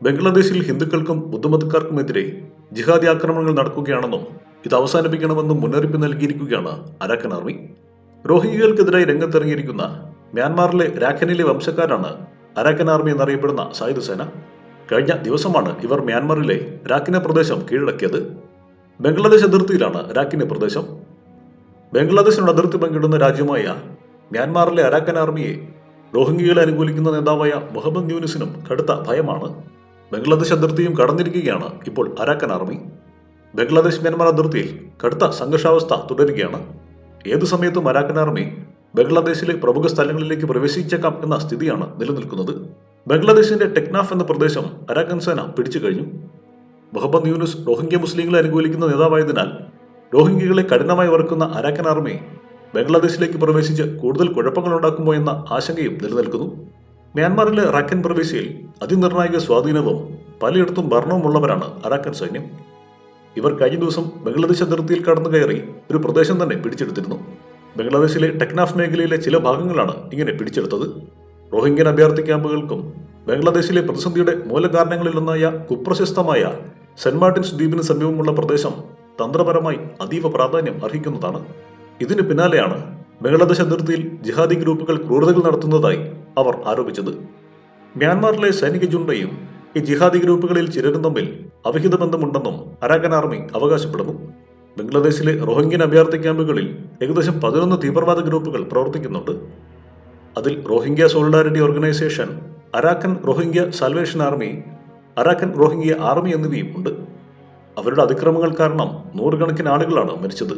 ബംഗ്ലാദേശിൽ ഹിന്ദുക്കൾക്കും ബുദ്ധമതക്കാർക്കുമെതിരെ ജിഹാദി ആക്രമണങ്ങൾ നടക്കുകയാണെന്നും ഇത് അവസാനിപ്പിക്കണമെന്നും മുന്നറിയിപ്പ് നൽകിയിരിക്കുകയാണ് അരാക്കൻ ആർമി. റോഹിംഗ്യകൾക്കെതിരായി രംഗത്തിറങ്ങിയിരിക്കുന്ന മ്യാൻമാറിലെ രാഖനിലെ വംശക്കാരാണ് അരാക്കൻ ആർമി എന്നറിയപ്പെടുന്ന സായുധ സേന. കഴിഞ്ഞ ദിവസമാണ് ഇവർ മ്യാൻമാറിലെ രാഖിന പ്രദേശം കീഴടക്കിയത്. ബംഗ്ലാദേശ് അതിർത്തിയിലാണ് രാഖിന പ്രദേശം. ബംഗ്ലാദേശിനോട് അതിർത്തി പങ്കിടുന്ന രാജ്യമായ മ്യാൻമാറിലെ അരാക്കൻ ആർമിയെ റോഹിംഗ്യകളെ അനുകൂലിക്കുന്ന നേതാവായ മുഹമ്മദ് യൂനിസിനും കടുത്ത ഭയമാണ്. ബംഗ്ലാദേശ് അതിർത്തിയും കടന്നിരിക്കുകയാണ് ഇപ്പോൾ അരാക്കൻ ആർമി. ബംഗ്ലാദേശ് മ്യാൻമാർ അതിർത്തിയിൽ കടുത്ത സംഘർഷാവസ്ഥ തുടരുകയാണ്. ഏതു സമയത്തും അരാക്കൻ ആർമി ബംഗ്ലാദേശിലെ പ്രമുഖ സ്ഥലങ്ങളിലേക്ക് പ്രവേശിച്ചേക്കാം എന്ന സ്ഥിതിയാണ് നിലനിൽക്കുന്നത്. ബംഗ്ലാദേശിന്റെ ടെക്നാഫ് എന്ന പ്രദേശം അരാക്കൻ സേന പിടിച്ചു കഴിഞ്ഞു. മുഹമ്മദ് യൂനിസ് റോഹിംഗ്യ മുസ്ലിങ്ങളെ അനുകൂലിക്കുന്ന നേതാവായതിനാൽ റോഹിംഗ്യകളെ കഠിനമായി വറുക്കുന്ന അരാക്കൻ ആർമി ബംഗ്ലാദേശിലേക്ക് പ്രവേശിച്ച് കൂടുതൽ കുഴപ്പങ്ങൾ ഉണ്ടാക്കുമോ എന്ന ആശങ്കയും നിലനിൽക്കുന്നു. മ്യാൻമാറിലെ റാഖൻ പ്രവിശ്യയിൽ അതിനിർണായക സ്വാധീനവും പലയിടത്തും ഭരണവുമുള്ളവരാണ് അരാക്കൻ സൈന്യം. ഇവർ കഴിഞ്ഞ ദിവസം ബംഗ്ലാദേശ് അതിർത്തിയിൽ കടന്നു കയറി ഒരു പ്രദേശം തന്നെ പിടിച്ചെടുത്തിരുന്നു. ബംഗ്ലാദേശിലെ ടെക്നാഫ് മേഖലയിലെ ചില ഭാഗങ്ങളാണ് ഇങ്ങനെ പിടിച്ചെടുത്തത്. റോഹിംഗ്യൻ അഭയാർത്ഥി ക്യാമ്പുകൾക്കും ബംഗ്ലാദേശിലെ പ്രതിസന്ധിയുടെ മൂലകാരണങ്ങളിലൊന്നായ കുപ്രശസ്തമായ സെന്റ് മാർട്ടിൻസ് ദ്വീപിന് സമീപമുള്ള പ്രദേശം തന്ത്രപരമായി അതീവ പ്രാധാന്യം അർഹിക്കുന്നതാണ്. ഇതിന് പിന്നാലെയാണ് ബംഗ്ലാദേശ് അതിർത്തിയിൽ ജിഹാദി ഗ്രൂപ്പുകൾ ക്രൂരതകൾ നടത്തുന്നതായി അവർ ആരോപിച്ചത്. മ്യാൻമാറിലെ സൈനിക ജുണ്ടയും ഈ ജിഹാദി ഗ്രൂപ്പുകളിൽ ചിലരും തമ്മിൽ അവിഹിത ബന്ധമുണ്ടെന്നും അരാക്കൻ ആർമി അവകാശപ്പെടുന്നു. ബംഗ്ലാദേശിലെ റോഹിംഗ്യൻ അഭയാർത്ഥി ക്യാമ്പുകളിൽ ഏകദേശം 11 തീവ്രവാദ ഗ്രൂപ്പുകൾ പ്രവർത്തിക്കുന്നുണ്ട്. അതിൽ Rohingya solidarity organisation, Arakan Rohingya salvation army, Arakan Rohingya army എന്നിവയും ഉണ്ട്. അവരുടെ അതിക്രമങ്ങൾ കാരണം നൂറുകണക്കിന് ആളുകളാണ് മരിച്ചത്.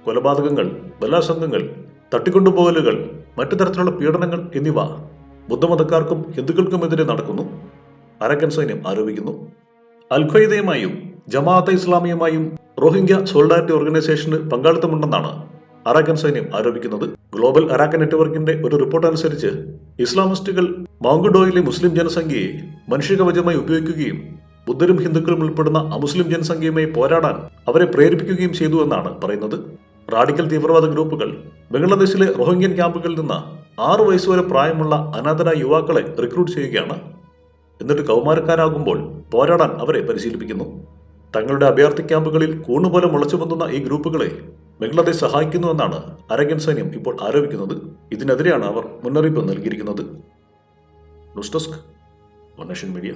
കൊലപാതകങ്ങൾ, ബലാത്സംഗങ്ങൾ, തട്ടിക്കൊണ്ടുപോകലുകൾ, മറ്റു തരത്തിലുള്ള പീഡനങ്ങൾ എന്നിവ ബുദ്ധമതക്കാർക്കും ഹിന്ദുക്കൾക്കുമെതിരെ നടക്കുന്നു, അരാക്കൻ സൈന്യം ആരോപിക്കുന്നു. അൽ-ഖ്വയ്ദയുമായും ജമാഅത്തെ ഇസ്ലാമിയുമായും റോഹിംഗ്യ സോളിഡാരിറ്റി ഓർഗനൈസേഷന് പങ്കാളിത്തമുണ്ടെന്നാണ് അരാക്കൻ സൈന്യം ആരോപിക്കുന്നത്. ഗ്ലോബൽ അരാക്കൻ നെറ്റ്വർക്കിന്റെ ഒരു റിപ്പോർട്ട് അനുസരിച്ച് ഇസ്ലാമിസ്റ്റുകൾ മൗങ്കുഡോയിലെ മുസ്ലിം ജനസംഖ്യയെ മനുഷ്യകവചമായി ഉപയോഗിക്കുകയും ബുദ്ധരും ഹിന്ദുക്കളും ഉൾപ്പെടുന്ന അമുസ്ലിം ജനസംഖ്യയുമായി പോരാടാൻ അവരെ പ്രേരിപ്പിക്കുകയും ചെയ്തു എന്നാണ് പറയുന്നത്. റാഡിക്കൽ തീവ്രവാദ ഗ്രൂപ്പുകൾ ബംഗ്ലാദേശിലെ റോഹിംഗ്യൻ ക്യാമ്പുകളിൽ നിന്ന് 6 വയസ്സ് വരെ പ്രായമുള്ള അനാഥരായ യുവാക്കളെ റിക്രൂട്ട് ചെയ്യുകയാണ്. എന്നിട്ട് കൗമാരക്കാരാകുമ്പോൾ പോരാടാൻ അവരെ പരിശീലിപ്പിക്കുന്നു. തങ്ങളുടെ അഭയാർത്ഥി ക്യാമ്പുകളിൽ കൂണുപോലെ മുളച്ചു പൊന്തുന്ന ഈ ഗ്രൂപ്പുകളെ ബംഗ്ലാദേശ് സഹായിക്കുന്നുവെന്നാണ് അരാക്കൻ സൈന്യം ഇപ്പോൾ ആരോപിക്കുന്നത്. ഇതിനെതിരെയാണ് അവർ മുന്നറിയിപ്പ് നൽകിയിരിക്കുന്നത്. News desk, one nation media.